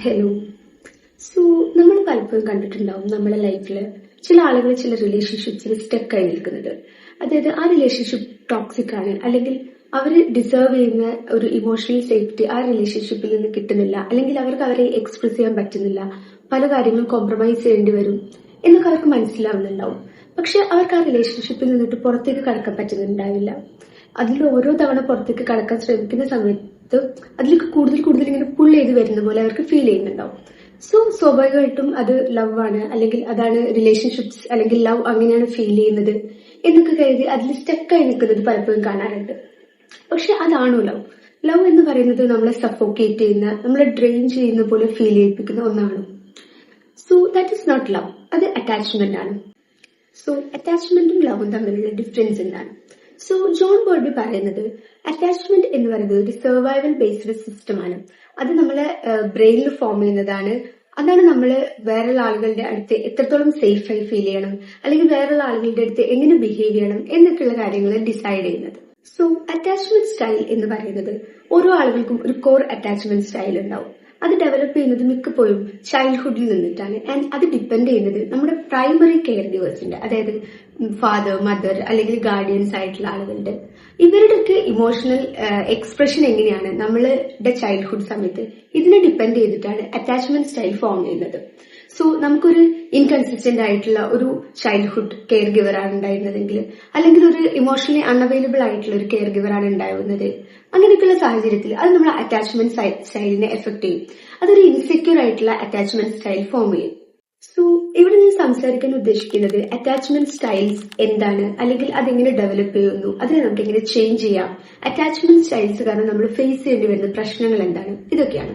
Hello. So നമ്മൾ പലപ്പോഴും കണ്ടിട്ടുണ്ടാവും നമ്മുടെ ലൈഫിൽ ചില ആളുകൾ ചില റിലേഷൻഷിപ്സിൽ സ്റ്റക്ക് ആയി നിൽക്കുന്നത്. അതായത് ആ റിലേഷൻഷിപ്പ് ടോക്സിക് ആണ്, അല്ലെങ്കിൽ അവർ ഡിസേർവ് ചെയ്യുന്ന ഒരു ഇമോഷണൽ സേഫ്റ്റി ആ റിലേഷൻഷിപ്പിൽ നിന്ന് കിട്ടുന്നില്ല, അല്ലെങ്കിൽ അവർക്ക് അവരെ എക്സ്പ്രസ് ചെയ്യാൻ പറ്റുന്നില്ല, പല കാര്യങ്ങളും കോംപ്രമൈസ് ചെയ്യേണ്ടി വരും എന്നൊക്കെ അവർക്ക് മനസ്സിലാവുന്നുണ്ടാവും. പക്ഷെ അവർക്ക് ആ റിലേഷൻഷിപ്പിൽ നിന്നിട്ട് പുറത്തേക്ക് കടക്കാൻ പറ്റുന്നുണ്ടാവില്ല. അതിൽ ഓരോ തവണ പുറത്തേക്ക് കടക്കാൻ ശ്രമിക്കുന്ന സമയത്ത് അതിലേക്ക് കൂടുതൽ കൂടുതൽ ഇങ്ങനെ പുൾ ചെയ്ത് വരുന്ന പോലെ അവർക്ക് ഫീൽ ചെയ്യുന്നുണ്ടാവും. സോ സ്വാഭാവികമായിട്ടും അത് ലവ് ആണ്, അല്ലെങ്കിൽ അതാണ് റിലേഷൻഷിപ്സ്, അല്ലെങ്കിൽ ലവ് അങ്ങനെയാണ് ഫീൽ ചെയ്യുന്നത് എന്നൊക്കെ കരുതി അതിൽ സ്റ്റക്കായി നിൽക്കുന്നത് പലപ്പോഴും കാണാറുണ്ട്. പക്ഷെ അതാണോ ലവ്? ലവ് എന്ന് പറയുന്നത് നമ്മളെ സഫോക്കേറ്റ് ചെയ്യുന്ന, നമ്മളെ ഡ്രെയിൻ ചെയ്യുന്ന പോലെ ഫീൽ ചെയ്യിപ്പിക്കുന്ന ഒന്നാണ്. So that is not love, അത് അറ്റാച്ച്മെന്റ് ആണ്. സോ അറ്റാച്ച്മെന്റും ലവും തമ്മിലുള്ള ഡിഫറൻസ് എന്താണ്? സോ ജോൺ ബോൾബി പറയുന്നത് അറ്റാച്ച്മെന്റ് എന്ന് പറയുന്നത് ഒരു സർവൈവൽ ബേസ്ഡ് സിസ്റ്റം ആണ്. അത് നമ്മളെ ബ്രെയിനിൽ ഫോം ചെയ്യുന്നതാണ്. അതാണ് നമ്മൾ വേറെയുള്ള ആളുകളുടെ അടുത്ത് എത്രത്തോളം സേഫായി ഫീൽ ചെയ്യണം, അല്ലെങ്കിൽ വേറെയുള്ള ആളുകളുടെ അടുത്ത് എങ്ങനെ ബിഹേവ് ചെയ്യണം എന്നൊക്കെയുള്ള കാര്യങ്ങൾ ഡിസൈഡ് ചെയ്യുന്നത്. സോ അറ്റാച്ച്മെന്റ് സ്റ്റൈൽ എന്ന് പറയുന്നത് ഓരോ ആളുകൾക്കും ഒരു കോർ അറ്റാച്ച്മെന്റ് സ്റ്റൈൽ ഉണ്ടാവും. അത് ഡെവലപ്പ് ചെയ്യുന്നത് മിക്കപ്പോഴും ചൈൽഡ്ഹുഡിൽ നിന്നിട്ടാണ്. ആൻഡ് അത് ഡിപ്പെൻഡ് ചെയ്യുന്നത് നമ്മുടെ പ്രൈമറി കെയർ ഗിവേഴ്സിന്റെ, അതായത് ഫാദർ, മദർ അല്ലെങ്കിൽ ഗാർഡിയൻസ് ആയിട്ടുള്ള ആളുകളുടെ, ഇവരുടെയൊക്കെ ഇമോഷണൽ എക്സ്പ്രഷൻ എങ്ങനെയാണ് നമ്മളുടെ ചൈൽഡ്ഹുഡ് സമയത്ത്, ഇതിനെ ഡിപ്പെൻഡ് ചെയ്തിട്ടാണ് അറ്റാച്ച്മെന്റ് സ്റ്റൈൽ ഫോം ചെയ്യുന്നത്. സോ നമുക്കൊരു ഇൻകൺസിസ്റ്റന്റ് ആയിട്ടുള്ള ഒരു ചൈൽഡ്ഹുഡ് കെയർ ഗിവർ ആണ് ഉണ്ടായിരുന്നതെങ്കിൽ, അല്ലെങ്കിൽ ഒരു ഇമോഷണലി അൺഅവൈലബിൾ ആയിട്ടുള്ള ഒരു കെയർ ഗിവർ ആണ് ഉണ്ടാവുന്നത്, അങ്ങനെയൊക്കെയുള്ള സാഹചര്യത്തിൽ അത് നമ്മുടെ അറ്റാച്ച്മെന്റ് സ്റ്റൈലിനെ എഫക്ട് ചെയ്യും. അതൊരു ഇൻസെക്യൂർ ആയിട്ടുള്ള അറ്റാച്ച്മെന്റ് സ്റ്റൈൽ ഫോം ചെയ്യും. സോ ഇവിടെ ഞാൻ സംസാരിക്കാൻ ഉദ്ദേശിക്കുന്നത് അറ്റാച്ച്മെന്റ് സ്റ്റൈൽസ് എന്താണ്, അല്ലെങ്കിൽ അതെങ്ങനെ ഡെവലപ്പ് ചെയ്യുന്നു, അതിനെ നമുക്ക് എങ്ങനെ ചേഞ്ച് ചെയ്യാം, അറ്റാച്ച്മെന്റ് സ്റ്റൈൽസ് കാരണം നമ്മൾ ഫേസ് ചെയ്യേണ്ടി വരുന്ന പ്രശ്നങ്ങൾ എന്താണ്, ഇതൊക്കെയാണ്.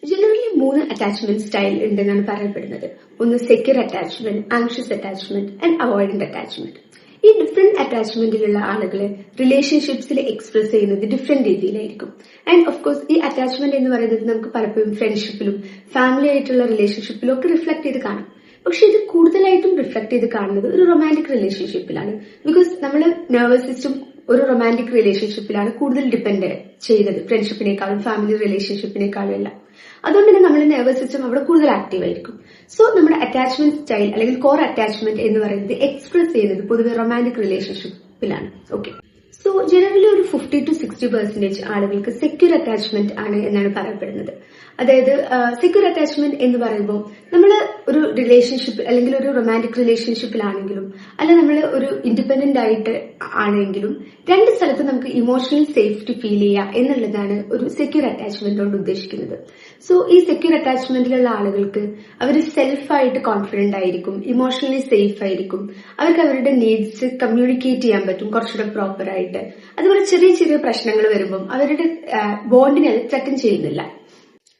ജനറലി 3 അറ്റാച്ച്മെന്റ് സ്റ്റൈൽ ഉണ്ടെന്നാണ് പറയപ്പെടുന്നത്. ഒന്ന് secure attachment, anxious attachment and avoidant attachment. ഈ ഡിഫറെന്റ് അറ്റാച്ച്മെന്റിലുള്ള ആളുകളെ റിലേഷൻഷിപ്സിൽ എക്സ്പ്രസ് ചെയ്യുന്നത് ഡിഫറെന്റ് രീതിയിലായിരിക്കും. ആൻഡ് ഓഫ് കോഴ്സ് ഈ അറ്റാച്ച്മെന്റ് എന്ന് പറയുന്നത് നമുക്ക് പലപ്പോഴും ഫ്രണ്ട്ഷിപ്പിലും ഫാമിലി ആയിട്ടുള്ള റിലേഷൻഷിപ്പിലും ഒക്കെ റിഫ്ലക്ട് ചെയ്ത് കാണാം. പക്ഷെ ഇത് കൂടുതലായിട്ടും റിഫ്ലക്ട് ചെയ്ത് കാണുന്നത് ഒരു റൊമാൻറ്റിക് റിലേഷൻഷിപ്പിലാണ്. ബിക്കോസ് നമ്മുടെ നെർവസ് സിസ്റ്റം ഒരു റൊമാൻറ്റിക് റിലേഷൻഷിപ്പിലാണ് കൂടുതൽ ഡിപ്പെൻഡ് ചെയ്യുന്നത്, ഫ്രണ്ട്ഷിപ്പിനേക്കാളും ഫാമിലി റിലേഷൻഷിപ്പിനേക്കാളും എല്ലാം. അതുകൊണ്ട് തന്നെ നമ്മുടെ നെർവസ് സിസ്റ്റം അവിടെ കൂടുതൽ ആക്റ്റീവ് ആയിരിക്കും. സോ നമ്മുടെ അറ്റാച്ച്മെന്റ് സ്റ്റൈൽ അല്ലെങ്കിൽ കോർ അറ്റാച്ച്മെന്റ് എന്ന് പറയുന്നത് എക്സ്പ്രസ് ചെയ്യുന്നത് പൊതുവെ റൊമാൻറ്റിക് റിലേഷൻഷിപ്പിലാണ്. ഓക്കെ. സോ ജനറലി ഒരു 50 to 60% ആളുകൾക്ക് സെക്യൂർ അറ്റാച്ച്മെന്റ് ആണ് എന്നാണ് പറയപ്പെടുന്നത്. അതായത് സെക്യൂർ അറ്റാച്ച്മെന്റ് എന്ന് പറയുമ്പോൾ നമ്മൾ ഒരു റിലേഷൻഷിപ്പ് അല്ലെങ്കിൽ ഒരു റൊമാൻറ്റിക് റിലേഷൻഷിപ്പിലാണെങ്കിലും, അല്ല നമ്മൾ ഒരു ഇൻഡിപെൻഡന്റ് ആയിട്ട് ആണെങ്കിലും, രണ്ട് സ്ഥലത്തും നമുക്ക് ഇമോഷണൽ സേഫ്റ്റി ഫീൽ ചെയ്യുക എന്നുള്ളതാണ് ഒരു സെക്യൂർ അറ്റാച്ച്മെന്റ് കൊണ്ട് ഉദ്ദേശിക്കുന്നത്. സോ ഈ സെക്യൂർ അറ്റാച്ച്മെന്റിലുള്ള ആളുകൾക്ക് അവർ സെൽഫായിട്ട് കോൺഫിഡന്റ് ആയിരിക്കും, ഇമോഷണലി സേഫ് ആയിരിക്കും, അവർക്ക് അവരുടെ നീഡ്സ് കമ്മ്യൂണിക്കേറ്റ് ചെയ്യാൻ പറ്റും കുറച്ചുകൂടെ പ്രോപ്പർ ആയിട്ട്. അതുപോലെ ചെറിയ ചെറിയ പ്രശ്നങ്ങൾ വരുമ്പം അവരുടെ ബോണ്ടിനെ അത് ത്രട്ടൻ ചെയ്യുന്നില്ല.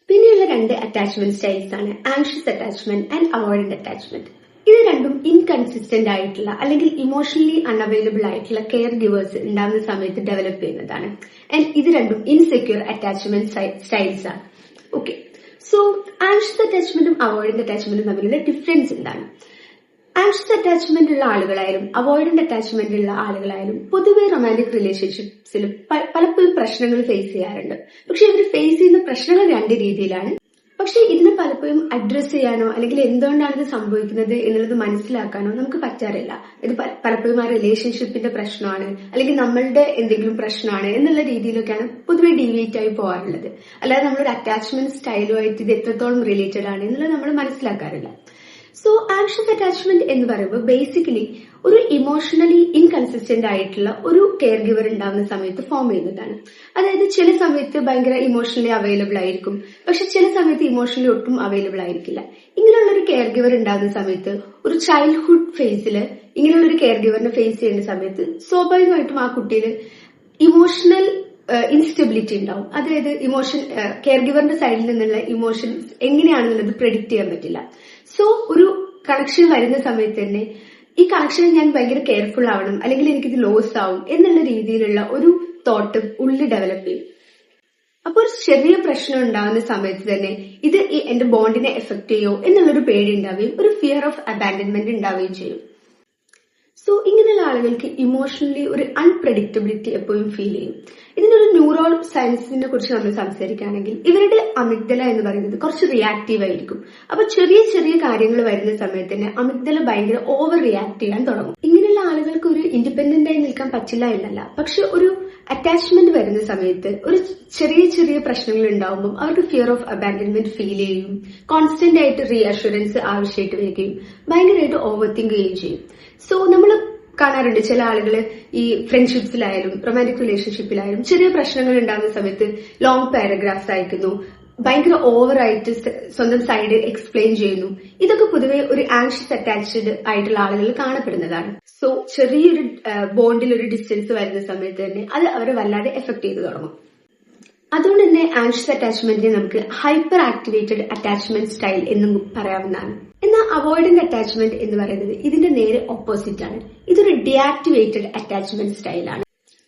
പിന്നെയുള്ള 2 അറ്റാച്ച്മെന്റ് സ്റ്റൈൽസ് ആണ് anxious attachment and avoidant attachment. ഇത് രണ്ടും ഇൻകൺസിസ്റ്റന്റ് ആയിട്ടുള്ള അല്ലെങ്കിൽ ഇമോഷണലി അൺഅവൈലബിൾ ആയിട്ടുള്ള കെയർ ഗിവേഴ്സ് ഉണ്ടാകുന്ന സമയത്ത് ഡെവലപ്പ് ചെയ്യുന്നതാണ്. ആൻഡ് ഇത് രണ്ടും ഇൻസെക്യൂർ അറ്റാച്ച്മെന്റ് സ്റ്റൈൽസ് ആണ്. ഓക്കെ. സോ ആങ്ഷ്യസ് അറ്റാച്ച്മെന്റും അവോയ്ഡന്റ് അറ്റാച്ച്മെന്റും തമ്മിലുള്ള ഡിഫറൻസ് എന്താണ്? ആങ്ഷ്യസ് അറ്റാച്ച്മെന്റ് ഉള്ള ആളുകളായാലും അവോയ്ഡന്റ് അറ്റാച്ച്മെന്റ് ഉള്ള ആളുകളായാലും പൊതുവെ റൊമാൻറ്റിക് റിലേഷൻഷിപ്സിൽ പലപ്പോഴും പ്രശ്നങ്ങൾ ഫേസ് ചെയ്യാറുണ്ട്. പക്ഷെ ഇവർ ഫേസ് ചെയ്യുന്ന പ്രശ്നങ്ങൾ 2 രീതിയിലാണ്. പക്ഷെ ഇതിനെ പലപ്പോഴും അഡ്രസ് ചെയ്യാനോ അല്ലെങ്കിൽ എന്തുകൊണ്ടാണ് ഇത് സംഭവിക്കുന്നത് എന്നുള്ളത് മനസ്സിലാക്കാനോ നമുക്ക് പറ്റാറില്ല. ഇത് പലപ്പോഴും ആ റിലേഷൻഷിപ്പിന്റെ പ്രശ്നമാണ്, അല്ലെങ്കിൽ നമ്മളുടെ എന്തെങ്കിലും പ്രശ്നമാണ് എന്നുള്ള രീതിയിലൊക്കെയാണ് പൊതുവെ ഡീവിയേറ്റ് ആയി പോകാറുള്ളത്. അല്ലാതെ നമ്മളൊരു അറ്റാച്ച്മെന്റ് സ്റ്റൈലുമായിട്ട് ഇത് എത്രത്തോളം റിലേറ്റഡ് ആണ് എന്നുള്ളത് നമ്മൾ മനസ്സിലാക്കാറില്ല. സോ ആങ്ഷ്യസ് അറ്റാച്ച്മെന്റ് എന്ന് പറയുമ്പോൾ ബേസിക്കലി ഒരു ഇമോഷണലി ഇൻകൺസിസ്റ്റന്റ് ആയിട്ടുള്ള ഒരു കെയർ ഗിവർ ഉണ്ടാകുന്ന സമയത്ത് ഫോം ചെയ്യുന്നതാണ്. അതായത് ചില സമയത്ത് ഭയങ്കര ഇമോഷണലി അവൈലബിൾ ആയിരിക്കും, പക്ഷെ ചില സമയത്ത് ഇമോഷണലി ഒട്ടും അവൈലബിൾ ആയിരിക്കില്ല. ഇങ്ങനെയുള്ള ഒരു കെയർ ഗിവർ ഉണ്ടാകുന്ന സമയത്ത് ഒരു ചൈൽഡ്ഹുഡ് ഫേസിൽ ഇങ്ങനെയുള്ള ഒരു കെയർ ഗിവറിനെ ഫേസ് ചെയ്യുന്ന സമയത്ത് സ്വാഭാവികമായിട്ടും ആ കുട്ടിയിൽ ഇമോഷണൽ ഇൻസ്റ്റെബിലിറ്റി ഉണ്ടാവും. അതായത് കെയർ ഗിവറിന്റെ സൈഡിൽ നിന്നുള്ള ഇമോഷൻസ് എങ്ങനെയാണെന്നുള്ളത് പ്രെഡിക്ട് ചെയ്യാൻ പറ്റില്ല. സോ ഒരു കണക്ഷൻ വരുന്ന സമയത്ത് തന്നെ ഈ കണക്ഷനിൽ ഞാൻ ഭയങ്കര കെയർഫുൾ ആവണം, അല്ലെങ്കിൽ എനിക്കിത് ലോസ് ആവും എന്നുള്ള രീതിയിലുള്ള ഒരു തോട്ട് ഉള്ളിൽ ഡെവലപ്പ് ചെയ്യും. അപ്പൊ ഒരു ചെറിയ പ്രശ്നം ഉണ്ടാകുന്ന സമയത്ത് തന്നെ ഇത് എന്റെ ബോണ്ടിനെ എഫക്ട് ചെയ്യോ എന്നുള്ളൊരു പേടി ഉണ്ടാവുകയും ഒരു ഫിയർ ഓഫ് അബാൻഡൻമെന്റ് ഉണ്ടാവുകയും ചെയ്യും. സോ ഇങ്ങനെയുള്ള ആളുകൾക്ക് ഇമോഷണലി ഒരു അൺപ്രഡിക്റ്റബിലിറ്റി എപ്പോഴും ഫീൽ ചെയ്യും. ഇതിനൊരു ന്യൂറോ സയൻസിനെ കുറിച്ച് നമ്മൾ സംസാരിക്കുകയാണെങ്കിൽ ഇവരുടെ അമിഗ്ദല എന്ന് പറയുന്നത് കുറച്ച് റിയാക്റ്റീവ് ആയിരിക്കും. അപ്പൊ ചെറിയ ചെറിയ കാര്യങ്ങൾ വരുന്ന സമയത്ത് തന്നെ അമിഗ്ദല ഭയങ്കര ഓവർ റിയാക്ട് ചെയ്യാൻ തുടങ്ങും. ഇങ്ങനെയുള്ള ആളുകൾക്ക് ഒരു ഇൻഡിപെൻഡന്റ് ആയി നിൽക്കാൻ പറ്റില്ല എന്നല്ല, പക്ഷെ ഒരു അറ്റാച്ച്മെന്റ് വരുന്ന സമയത്ത് ഒരു ചെറിയ ചെറിയ പ്രശ്നങ്ങൾ ഉണ്ടാവുമ്പോൾ അവർക്ക് ഫിയർ ഓഫ് അബാൻഡൻമെന്റ് ഫീൽ ചെയ്യും, കോൺസ്റ്റന്റ് ആയിട്ട് റീഅഷുറൻസ് ആവശ്യമായിട്ട് വരികയും ഭയങ്കരമായിട്ട് ഓവർ തിങ്ക് ചെയ്യുകയും ചെയ്യും. സോ നമ്മൾ കാണാറുണ്ട് ചില ആളുകൾ ഈ ഫ്രണ്ട്ഷിപ്സിലായാലും റൊമാന്റിക് റിലേഷൻഷിപ്പിലായാലും ചെറിയ പ്രശ്നങ്ങൾ ഉണ്ടാകുന്ന സമയത്ത് ലോങ് പാരഗ്രാഫ്സ് അയക്കുന്നു, ഭയങ്കര ഓവറായിട്ട് സ്വന്തം സൈഡ് എക്സ്പ്ലെയിൻ ചെയ്യുന്നു. ഇതൊക്കെ പൊതുവെ ഒരു ആൻഷ്യസ് അറ്റാച്ച്ഡ് ആയിട്ടുള്ള ആളുകൾ കാണപ്പെടുന്നതാണ്. സോ ചെറിയൊരു ബോണ്ടിൽ ഒരു ഡിസ്റ്റൻസ് വരുന്ന സമയത്ത് തന്നെ അത് അവരെ വല്ലാതെ എഫക്ട് ചെയ്തു തുടങ്ങും. അതുകൊണ്ട് തന്നെ ആൻഷ്യസ് അറ്റാച്ച്മെന്റിനെ നമുക്ക് ഹൈപ്പർ ആക്ടിവേറ്റഡ് അറ്റാച്ച്മെന്റ് സ്റ്റൈൽ എന്നും പറയാവുന്നതാണ്. എന്നാൽ അവോയ്ഡന്റ് അറ്റാച്ച്മെന്റ് എന്ന് പറയുന്നത് ഇതിന്റെ നേരെ ഓപ്പോസിറ്റ് ആണ്. ഇതൊരു ഡിആക്ടിവേറ്റഡ് അറ്റാച്ച്മെന്റ് സ്റ്റൈലാണ്.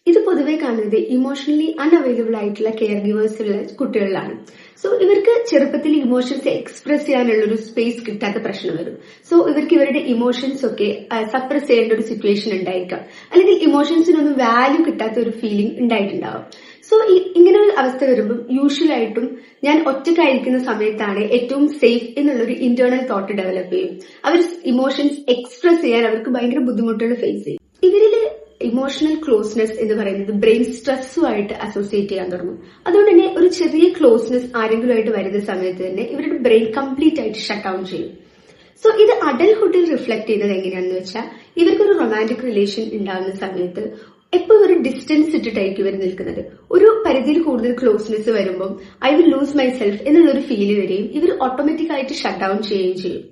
ഇത് പൊതുവെ കാണുന്നത് ഇമോഷണലി അൺഅവൈലബിൾ ആയിട്ടുള്ള കെയർ ഗിവേഴ്സുള്ള കുട്ടികളിലാണ്. സോ ഇവർക്ക് ചെറുപ്പത്തിൽ ഇമോഷൻസ് എക്സ്പ്രസ് ചെയ്യാനുള്ള ഒരു സ്പേസ് കിട്ടാത്ത പ്രശ്നം വരും. സോ ഇവർക്ക് ഇവരുടെ ഇമോഷൻസ് ഒക്കെ സപ്രസ് ചെയ്യേണ്ട ഒരു സിറ്റുവേഷൻ ഉണ്ടായിരിക്കാം, അല്ലെങ്കിൽ ഇമോഷൻസിനൊന്നും വാല്യൂ കിട്ടാത്ത ഒരു ഫീലിംഗ് ഉണ്ടായിട്ടുണ്ടാവും. സോ ഇങ്ങനെ ഒരു അവസ്ഥ വരുമ്പോൾ യൂഷ്വലായിട്ടും ഞാൻ ഒറ്റയ്ക്കായിരിക്കുന്ന സമയത്താണ് ഏറ്റവും സേഫ് എന്നുള്ളൊരു ഇന്റേണൽ തോട്ട് ഡെവലപ്പ് ചെയ്യും. അവർ ഇമോഷൻസ് എക്സ്പ്രസ് ചെയ്യാൻ അവർക്ക് ഭയങ്കര ബുദ്ധിമുട്ടുകൾ ഫേസ് ചെയ്യും. ഇവരില് ഇമോഷണൽ ക്ലോസ്നെസ് എന്ന് പറയുന്നത് ബ്രെയിൻ സ്ട്രെസ്സുമായിട്ട് അസോസിയേറ്റ് ചെയ്യാൻ തുടങ്ങും. അതുകൊണ്ട് തന്നെ ഒരു ചെറിയ ക്ലോസ്നെസ് ആരെങ്കിലുമായിട്ട് വരുന്ന സമയത്ത് തന്നെ ഇവരുടെ ബ്രെയിൻ കംപ്ലീറ്റ് ആയിട്ട് ഷട്ട് ഡൗൺ ചെയ്യും. സോ ഇത് അഡൽഹുഡിൽ റിഫ്ലക്ട് ചെയ്യുന്നത് എങ്ങനെയാണെന്ന് വെച്ചാൽ ഇവർക്കൊരു റൊമാന്റിക് റിലേഷൻ ഉണ്ടാകുന്ന സമയത്ത് എപ്പോഴും ഒരു ഡിസ്റ്റൻസ് ഇട്ടിട്ടായിരിക്കും ഇവർ നിൽക്കുന്നത്. ഒരു പരിധിയിൽ കൂടുതൽ ക്ലോസ്നെസ് വരുമ്പോൾ I will loose my self എന്നുള്ളൊരു ഫീല് വരികയും ഇവർ ഓട്ടോമാറ്റിക് ആയിട്ട് ഷട്ട് ഡൗൺ ചെയ്യുകയും ചെയ്യും.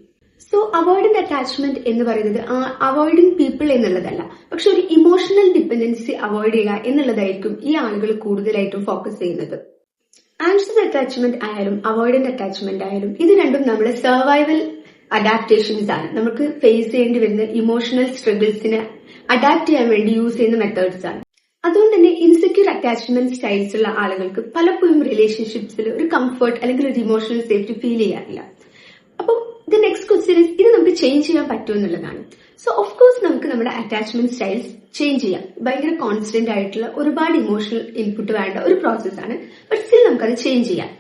സോ അവോയ്ഡന്റ് അറ്റാച്ച്മെന്റ് എന്ന് പറയുന്നത് അവോയ്ഡിങ് പീപ്പിൾ എന്നുള്ളതല്ല, പക്ഷെ ഒരു ഇമോഷണൽ ഡിപ്പെൻഡൻസി അവോയ്ഡ് ചെയ്യുക എന്നുള്ളതായിരിക്കും ഈ ആളുകൾ കൂടുതലായിട്ടും ഫോക്കസ് ചെയ്യുന്നത്. ആൻഷ്യസ് അറ്റാച്ച്മെന്റ് ആയാലും അവോയ്ഡന്റ് അറ്റാച്ച്മെന്റ് ആയാലും ഇത് രണ്ടും നമ്മുടെ സർവൈവൽ അഡാപ്റ്റേഷൻസ് ആണ്. നമുക്ക് ഫേസ് ചെയ്യേണ്ടി വരുന്ന ഇമോഷണൽ സ്ട്രഗിൾസിനെ അഡാപ്റ്റ് ചെയ്യാൻ വേണ്ടി യൂസ് ചെയ്യുന്ന മെത്തേഡ്സ് ആണ്. അതുകൊണ്ട് തന്നെ ഇൻസെക്യൂർ അറ്റാച്ച്മെന്റ് സ്റ്റൈൽസ് ഉള്ള ആളുകൾക്ക് പലപ്പോഴും റിലേഷൻഷിപ്സിൽ ഒരു കംഫർട്ട് അല്ലെങ്കിൽ ഒരു ഇമോഷണൽ സേഫ്റ്റി ഫീൽ ചെയ്യാറില്ല. അപ്പം ദ നെക്സ്റ്റ് ക്വസ്റ്റ്യൻ ഇസ് ഇത് നമുക്ക് ചേഞ്ച് ചെയ്യാൻ പറ്റുമെന്നുള്ളതാണ്. സോ ഓഫ് കോഴ്സ് നമുക്ക് നമ്മുടെ അറ്റാച്ച്മെന്റ് സ്റ്റൈൽസ് ചേഞ്ച് ചെയ്യാം. ഭയങ്കര കോൺസ്റ്റന്റ് ആയിട്ടുള്ള ഒരുപാട് ഇമോഷണൽ ഇൻപുട്ട് വേണ്ട ഒരു പ്രോസസ്സാണ്. ബട്ട് സ്റ്റിൽ നമുക്കത് ചേഞ്ച് ചെയ്യാം.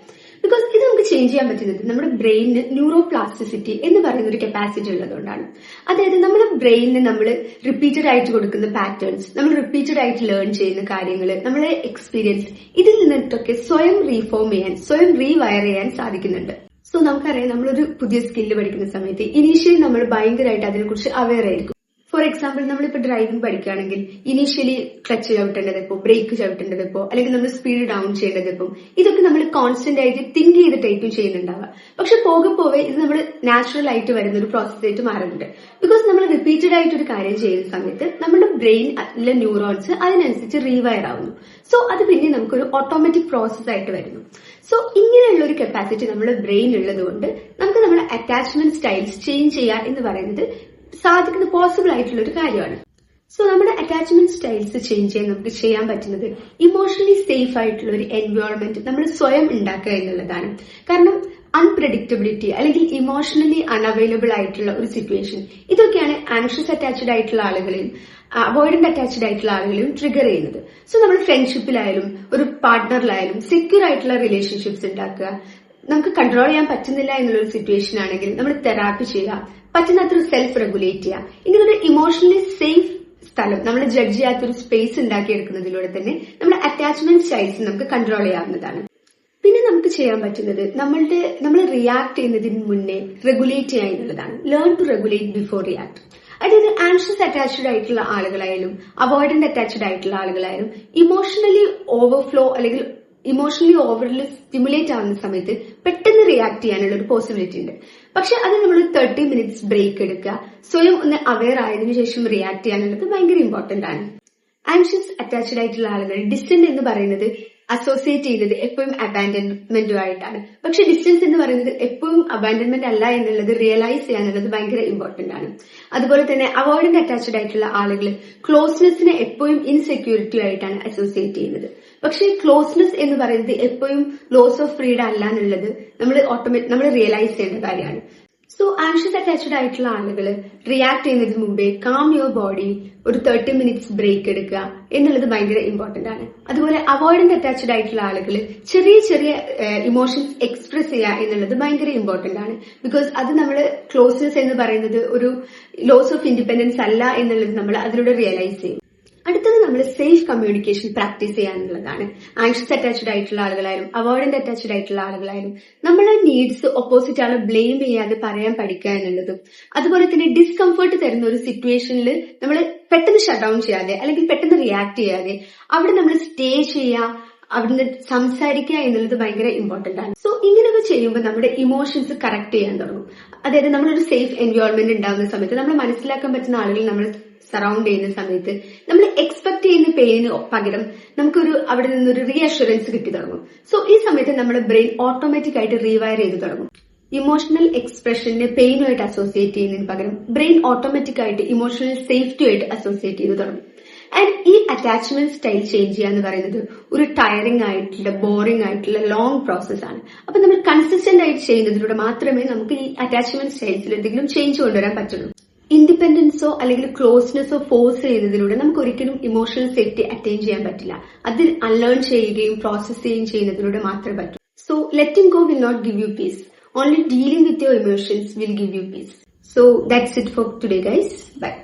ബിക്കോസ് ഇത് നമുക്ക് ചേഞ്ച് ചെയ്യാൻ പറ്റുന്നത് നമ്മുടെ ബ്രെയിനിന് ന്യൂറോ പ്ലാസ്റ്റിസിറ്റി എന്ന് പറയുന്ന ഒരു കപ്പാസിറ്റി ഉള്ളതുകൊണ്ടാണ്. അതായത് നമ്മുടെ ബ്രെയിനിന് നമ്മൾ റിപ്പീറ്റഡ് ആയിട്ട് കൊടുക്കുന്ന പാറ്റേൺസ്, നമ്മൾ റിപ്പീറ്റഡ് ആയിട്ട് ലേൺ ചെയ്യുന്ന കാര്യങ്ങൾ, നമ്മുടെ എക്സ്പീരിയൻസ്, ഇതിൽ നിന്നിട്ടൊക്കെ സ്വയം റീഫോം ചെയ്യാൻ, സ്വയം റീവയർ ചെയ്യാൻ സാധിക്കുന്നുണ്ട്. സോ നമുക്കറിയാം, നമ്മളൊരു പുതിയ സ്കില്ല് പഠിക്കുന്ന സമയത്ത് ഇനീഷ്യലി നമ്മൾ ഭയങ്കരമായിട്ട് അതിനെക്കുറിച്ച് അവെയർ ആയിരിക്കും. ഫോർ എക്സാമ്പിൾ നമ്മളിപ്പോൾ ഡ്രൈവിംഗ് പഠിക്കുകയാണെങ്കിൽ ഇനീഷ്യലി ക്ലച്ച് ചവിട്ടേണ്ടതെപ്പോ, ബ്രേക്ക് ചവിട്ടേണ്ടതെപ്പോ, അല്ലെങ്കിൽ നമ്മൾ സ്പീഡ് ഡൗൺ ചെയ്യേണ്ടതെപ്പോ, ഇതൊക്കെ നമ്മൾ കോൺസ്റ്റന്റ് ആയിട്ട് തിങ്ക് ചെയ്തിട്ടായിരിക്കും ചെയ്യുന്നുണ്ടാവുക. പക്ഷെ പോകെ പോവെ ഇത് നമ്മൾ നാച്ചുറൽ ആയിട്ട് വരുന്ന ഒരു പ്രോസസ് ആയിട്ട് മാറുന്നുണ്ട്. ബിക്കോസ് നമ്മൾ റിപ്പീറ്റഡ് ആയിട്ട് ഒരു കാര്യം ചെയ്യുന്ന സമയത്ത് നമ്മുടെ ബ്രെയിനിലെ ന്യൂറോൺസ് അതിനനുസരിച്ച് റീവയർ ആവുന്നു. സോ അത് പിന്നെ നമുക്കൊരു ഓട്ടോമാറ്റിക് പ്രോസസ് ആയിട്ട് വരുന്നു. സോ ഇങ്ങനെയുള്ള ഒരു കപ്പാസിറ്റി നമ്മുടെ ബ്രെയിൻ ഉള്ളത് കൊണ്ട് നമുക്ക് നമ്മുടെ അറ്റാച്ച്മെന്റ് സ്റ്റൈൽസ് ചേഞ്ച് ചെയ്യുക എന്ന് പറയുന്നത് സാധിക്കുന്ന പോസിബിൾ ആയിട്ടുള്ള ഒരു കാര്യമാണ്. സോ നമ്മുടെ അറ്റാച്ച്മെന്റ് സ്റ്റൈൽസ് ചേഞ്ച് ചെയ്യാൻ നമുക്ക് ചെയ്യാൻ പറ്റുന്നത് ഇമോഷണലി സേഫ് ആയിട്ടുള്ള ഒരു എൻവയോൺമെന്റ് നമ്മൾ സ്വയം ഉണ്ടാക്കുക എന്നുള്ളതാണ്. കാരണം അൺപ്രഡിക്റ്റബിലിറ്റി അല്ലെങ്കിൽ ഇമോഷണലി അൺഅവൈലബിൾ ആയിട്ടുള്ള ഒരു സിറ്റുവേഷൻ, ഇതൊക്കെയാണ് ആൻഷ്യസ് അറ്റാച്ച്ഡ് ആയിട്ടുള്ള ആളുകളെയും അവോയ്ഡന്റ് അറ്റാച്ച്ഡ് ആയിട്ടുള്ള ആളുകളെയും ട്രിഗർ ചെയ്യുന്നത്. സോ നമ്മൾ ഫ്രണ്ട്ഷിപ്പിലായാലും ഒരു പാർട്ട്ണറിലായാലും സെക്യൂർ ആയിട്ടുള്ള റിലേഷൻഷിപ്സ് ഉണ്ടാക്കുക. നമുക്ക് കൺട്രോൾ ചെയ്യാൻ പറ്റുന്നില്ല എന്നുള്ളൊരു സിറ്റുവേഷൻ ആണെങ്കിൽ നമ്മൾ തെറാപ്പി ചെയ്യുക, പറ്റുന്നത്ര സെൽഫ് റെഗുലേറ്റ് ചെയ്യുക. ഇങ്ങനൊരു ഇമോഷണലി സേഫ് സ്ഥലം, നമ്മൾ ജഡ്ജ് ചെയ്യാത്തൊരു സ്പേസ് ഉണ്ടാക്കിയെടുക്കുന്നതിലൂടെ തന്നെ നമ്മുടെ അറ്റാച്ച്മെന്റ് സ്റ്റൈൽസ് നമുക്ക് കൺട്രോൾ ചെയ്യാവുന്നതാണ്. പിന്നെ നമുക്ക് ചെയ്യാൻ പറ്റുന്നത് നമ്മൾ റിയാക്ട് ചെയ്യുന്നതിന് മുന്നേ റെഗുലേറ്റ് ചെയ്യുക എന്നുള്ളതാണ്. Learn to regulate before react. അതായത് ആൻഷ്യസ് അറ്റാച്ച്ഡ് ആയിട്ടുള്ള ആളുകളായാലും അവോയ്ഡന്റ് അറ്റാച്ച്ഡ് ആയിട്ടുള്ള ആളുകളായാലും ഇമോഷണലി ഓവർഫ്ലോ അല്ലെങ്കിൽ ഇമോഷണലി ഓവറിൽ സ്റ്റിമുലേറ്റ് ആവുന്ന സമയത്ത് പെട്ടെന്ന് റിയാക്ട് ചെയ്യാനുള്ള ഒരു പോസിബിലിറ്റി ഉണ്ട്. പക്ഷെ അത് നമ്മൾ 30 മിനിറ്റ്സ് ബ്രേക്ക് എടുക്കുക, സ്വയം ഒന്ന് അവെയർ ആയതിനു ശേഷം റിയാക്ട് ചെയ്യാനുള്ളത് ഭയങ്കര ഇമ്പോർട്ടന്റ് ആണ്. ആൻഷ്യസ് അറ്റാച്ച്ഡ് ആയിട്ടുള്ള ആളുകൾ ഡിസ്റ്റന്റ് എന്ന് പറയുന്നത് അസോസിയേറ്റ് ചെയ്യുന്നത് എപ്പോഴും അബാൻഡൻമെന്റുമായിട്ടാണ്. പക്ഷെ ഡിസ്റ്റൻസ് എന്ന് പറയുന്നത് എപ്പോഴും അബാൻഡൻമെന്റ് അല്ല എന്നുള്ളത് റിയലൈസ് ചെയ്യാനുള്ളത് ഭയങ്കര ഇമ്പോർട്ടന്റ് ആണ്. അതുപോലെ തന്നെ അവോയ്ഡന്റ് അറ്റാച്ച്ഡ് ആയിട്ടുള്ള ആളുകൾ ക്ലോസ്നെസ്സിനെ എപ്പോഴും ഇൻസെക്യൂരിറ്റി ആയിട്ടാണ് അസോസിയേറ്റ് ചെയ്യുന്നത്. പക്ഷെ ക്ലോസ്നെസ് എന്ന് പറയുന്നത് എപ്പോഴും ലോസ് ഓഫ് ഫ്രീഡം അല്ല എന്നുള്ളത് നമ്മൾ റിയലൈസ് ചെയ്യേണ്ട കാര്യമാണ്. സോ ആൻഷ്യസ് അറ്റാച്ച്ഡ് ആയിട്ടുള്ള ആളുകൾ റിയാക്ട് ചെയ്യുന്നതിന് മുമ്പേ കാം യുവർ ബോഡി, ഒരു 30 മിനിറ്റ്സ് ബ്രേക്ക് എടുക്കുക എന്നുള്ളത് ഭയങ്കര ഇമ്പോർട്ടന്റ് ആണ്. അതുപോലെ അവോയ്ഡന്റ് അറ്റാച്ച്ഡ് ആയിട്ടുള്ള ആളുകൾ ചെറിയ ചെറിയ ഇമോഷൻസ് എക്സ്പ്രസ് ചെയ്യുക എന്നുള്ളത് ഭയങ്കര ഇമ്പോർട്ടന്റ് ആണ്. ബിക്കോസ് അത് നമ്മൾ ക്ലോസ്നെസ് എന്ന് പറയുന്നത് ഒരു ലോസ് ഓഫ് ഇൻഡിപെൻഡൻസ് അല്ല എന്നുള്ളത് നമ്മൾ അതിലൂടെ റിയലൈസ് ചെയ്യും. അടുത്തത് നമ്മൾ സേഫ് കമ്മ്യൂണിക്കേഷൻ പ്രാക്ടീസ് ചെയ്യാനുള്ളതാണ്. ആൻഷ്യസ് അറ്റാച്ച്ഡ് ആയിട്ടുള്ള ആളുകളായാലും അവോയ്ഡന്റ് അറ്റാച്ച്ഡ് ആയിട്ടുള്ള ആളുകളായാലും നമ്മളെ നീഡ്സ് ഓപ്പോസിറ്റ് ആളെ ബ്ലെയിം ചെയ്യാതെ പറയാൻ പഠിക്കുക എന്നുള്ളതും, അതുപോലെ തന്നെ ഡിസ്കംഫർട്ട് തരുന്ന ഒരു സിറ്റുവേഷനിൽ നമ്മൾ പെട്ടെന്ന് ഷട്ട് ഡൗൺ ചെയ്യാതെ അല്ലെങ്കിൽ പെട്ടെന്ന് റിയാക്ട് ചെയ്യാതെ അവിടെ നമ്മൾ സ്റ്റേ ചെയ്യുക, അവിടുന്ന് സംസാരിക്കുക എന്നുള്ളത് ഭയങ്കര ഇമ്പോർട്ടന്റ് ആണ്. സോ ഇങ്ങനെയൊക്കെ ചെയ്യുമ്പോൾ നമ്മുടെ ഇമോഷൻസ് കറക്റ്റ് ചെയ്യാൻ തുടങ്ങും. അതായത് നമ്മളൊരു സേഫ് എൻവയോൺമെന്റ് ഉണ്ടാകുന്ന സമയത്ത് നമ്മൾ മനസ്സിലാക്കാൻ പറ്റുന്ന ആളുകൾ നമ്മൾ സറൗണ്ട് ചെയ്യുന്ന സമയത്ത് നമ്മൾ എക്സ്പെക്ട് ചെയ്യുന്ന പെയിന് പകരം നമുക്കൊരു അവിടെ നിന്നൊരു റീഅഷുറൻസ് കിട്ടി തുടങ്ങും. സോ ഈ സമയത്ത് നമ്മുടെ ബ്രെയിൻ ഓട്ടോമാറ്റിക് ആയിട്ട് റീവയർ ചെയ്ത് തുടങ്ങും. ഇമോഷണൽ എക്സ്പ്രഷനെ പെയിനുമായിട്ട് അസോസിയേറ്റ് ചെയ്യുന്നതിന് പകരം ബ്രെയിൻ ഓട്ടോമാറ്റിക് ആയിട്ട് ഇമോഷണൽ സേഫ്റ്റിയുമായിട്ട് അസോസിയേറ്റ് ചെയ്ത് തുടങ്ങും. ആൻഡ് ഈ അറ്റാച്ച്മെന്റ് സ്റ്റൈൽ ചേഞ്ച് ചെയ്യുക എന്ന് പറയുന്നത് ഒരു ടയറിംഗ് ആയിട്ടുള്ള ബോറിംഗ് ആയിട്ടുള്ള ലോങ് പ്രോസസ് ആണ്. അപ്പൊ നമ്മൾ കൺസിസ്റ്റന്റ് ആയിട്ട് ചെയ്യുന്നതിലൂടെ മാത്രമേ നമുക്ക് ഈ അറ്റാച്ച്മെന്റ് സ്റ്റൈൽസിൽ എന്തെങ്കിലും ചേഞ്ച് കൊണ്ടുവരാൻ പറ്റുള്ളൂ. ഇൻഡിപെൻഡൻസോ അല്ലെങ്കിൽ ക്ലോസ്നെസ്സോ ഫോഴ്സ് ചെയ്യുന്നതിലൂടെ നമുക്ക് ഒരിക്കലും ഇമോഷണൽ സേഫ്റ്റി അറ്റൈൻ ചെയ്യാൻ പറ്റില്ല. അത് അൺലേൺ ചെയ്യുകയും പ്രോസസ് ചെയ്യുകയും ചെയ്യുന്നതിലൂടെ മാത്രമേ പറ്റൂ. So letting go will not give you peace. Only dealing with your emotions will give you peace. So that's it for today, guys. Bye.